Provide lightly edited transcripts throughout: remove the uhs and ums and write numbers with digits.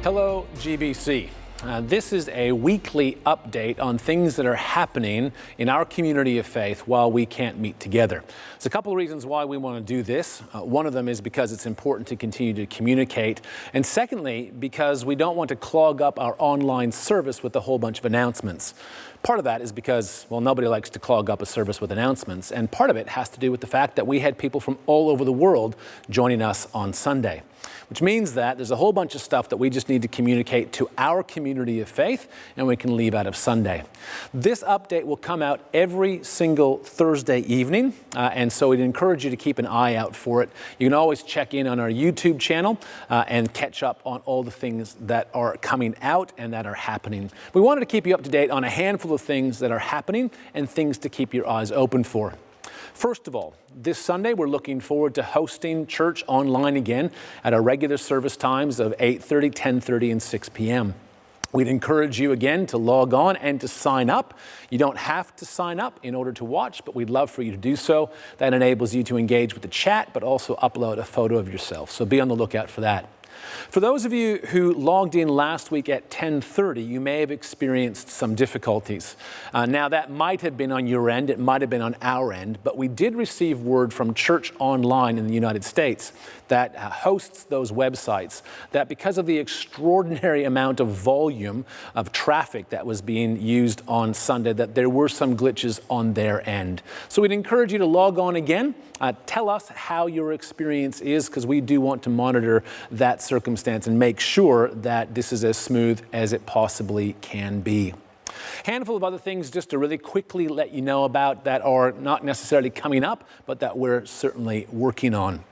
Hello, GBC. This is a weekly update on things that are happening in our community of faith while we can't meet together. There's a couple of reasons why we want to do this. One of them is because it's important to continue to communicate. And secondly, because we don't want to clog up our online service with a whole bunch of announcements. Part of that is because, well, nobody likes to clog up a service with announcements. And part of it has to do with the fact that we had people from all over the world joining us on Sunday, which means that there's a whole bunch of stuff that we just need to communicate to our community of faith, and we can leave out of Sunday. This update will come out every single Thursday evening, and so we'd encourage you to keep an eye out for it. You can always check in on our YouTube channel and catch up on all the things that are coming out and that are happening. We wanted to keep you up to date on a handful of things that are happening and things to keep your eyes open for. First of all, this Sunday, we're looking forward to hosting church online again at our regular service times of 8:30, 10:30, and 6 p.m. We'd encourage you again to log on and to sign up. You don't have to sign up in order to watch, but we'd love for you to do so. That enables you to engage with the chat, but also upload a photo of yourself. So be on the lookout for that. For those of you who logged in last week at 10:30, you may have experienced some difficulties. Now, that might have been on your end, it might have been on our end, but we did receive word from Church Online in the United States that hosts those websites, that because of the extraordinary amount of volume of traffic that was being used on Sunday, that there were some glitches on their end. So we'd encourage you to log on again. Tell us how your experience is, because we do want to monitor that circumstance and make sure that this is as smooth as it possibly can be. Handful of other things just to really quickly let you know about that are not necessarily coming up, but that we're certainly working on.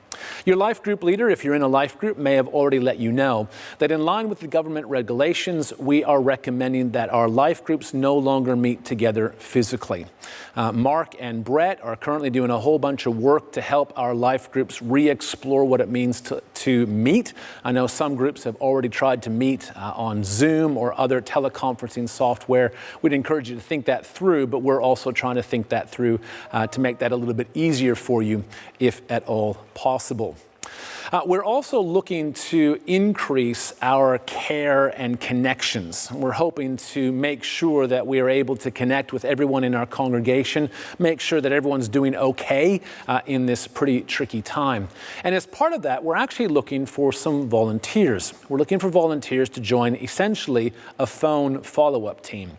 Your life group leader, if you're in a life group, may have already let you know that in line with the government regulations, we are recommending that our life groups no longer meet together physically. Mark and Brett are currently doing a whole bunch of work to help our life groups re-explore what it means to meet. I know some groups have already tried to meet on Zoom or other teleconferencing software. We'd encourage you to think that through, but we're also trying to think that through to make that a little bit easier for you, if at all possible. We're also looking to increase our care and connections. We're hoping to make sure that we are able to connect with everyone in our congregation, make sure that everyone's doing okay in this pretty tricky time. And as part of that, we're actually looking for some volunteers. We're looking for volunteers to join essentially a phone follow-up team.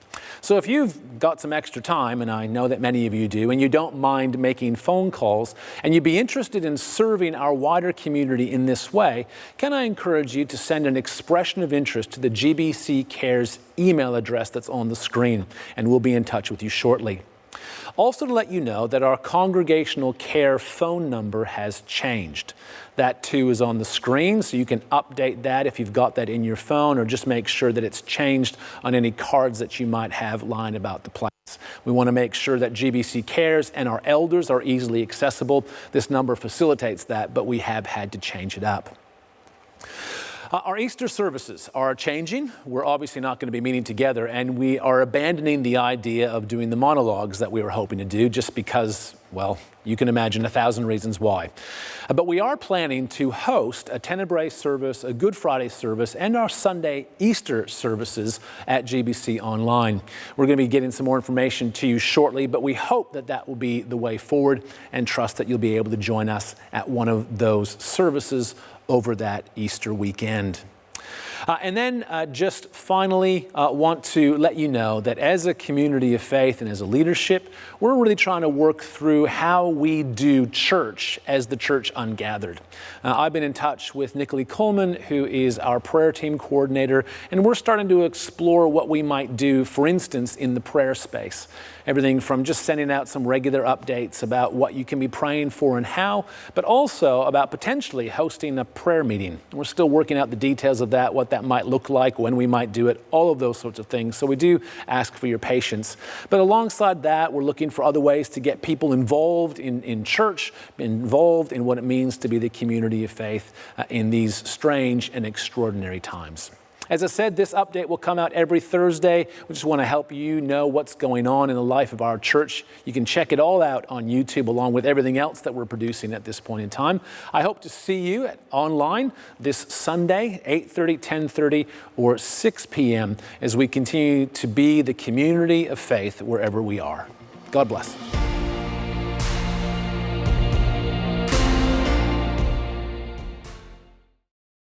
So if you've got some extra time, and I know that many of you do, and you don't mind making phone calls, and you'd be interested in serving our wider community in this way, can I encourage you to send an expression of interest to the GBC Cares email address that's on the screen, and we'll be in touch with you shortly. Also to let you know that our congregational care phone number has changed. That too is on the screen, so you can update that if you've got that in your phone, or just make sure that it's changed on any cards that you might have lying about the place. We want to make sure that GBC Cares and our elders are easily accessible. This number facilitates that, but we have had to change it up. Our Easter services are changing. We're obviously not going to be meeting together, and we are abandoning the idea of doing the monologues that we were hoping to do just because, well, you can imagine 1,000 reasons why. But we are planning to host a Tenebrae service, a Good Friday service, and our Sunday Easter services at GBC Online. We're going to be getting some more information to you shortly, but we hope that that will be the way forward, and trust that you'll be able to join us at one of those services over that Easter weekend. And then just finally want to let you know that as a community of faith and as a leadership, we're really trying to work through how we do church as the church ungathered. I've been in touch with Nicolai Coleman, who is our prayer team coordinator, and we're starting to explore what we might do, for instance, in the prayer space. Everything from just sending out some regular updates about what you can be praying for and how, but also about potentially hosting a prayer meeting. We're still working out the details of that, what that might look like, when we might do it, all of those sorts of things. So we do ask for your patience. But alongside that, we're looking for other ways to get people involved in church, involved in what it means to be the community of faith in these strange and extraordinary times. As I said, this update will come out every Thursday. We just want to help you know what's going on in the life of our church. You can check it all out on YouTube along with everything else that we're producing at this point in time. I hope to see you online this Sunday, 8:30, 10:30, or 6 p.m. as we continue to be the community of faith wherever we are. God bless.